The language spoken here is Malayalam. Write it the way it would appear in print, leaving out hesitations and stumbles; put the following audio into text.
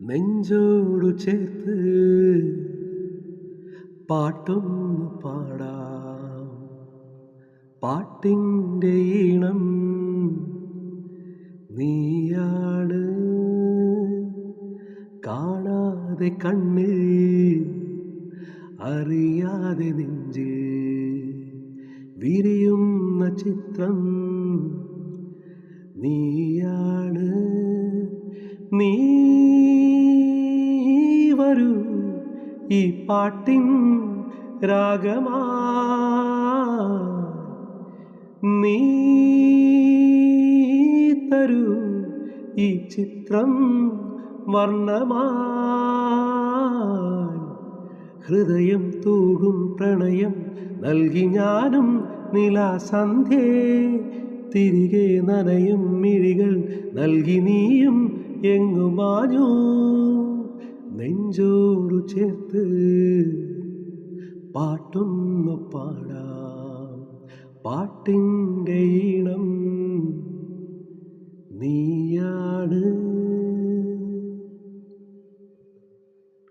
നെഞ്ചോടു ചേർത്ത് പാട്ടൊന്നു പാടാം. പാട്ടിൻ്റെ ഈണം നീയാണ്. കാണാതെ കണ്ണിൽ അറിയാതെ നെഞ്ചിൽ വിരിയുന്ന ചിത്രം നീയാണ്. നീ വരൂ ഈ പാട്ടിൻ രാഗമാ, നീ തരൂ ഈ ചിത്രം വർണ്ണമായി. ഹൃദയം തൂകും പ്രണയം നൽകി ഞാനും നിലാസന്ധ്യേ, തിരികെ നനയും മിഴികൾ നൽകി നീയും എങ്ങുമാഞ്ഞു. നെഞ്ചോടു ചേർത്ത് പാട്ടൊന്നു പാടാം. പാട്ടിൻ്റെ ഈണം നീയാണ്.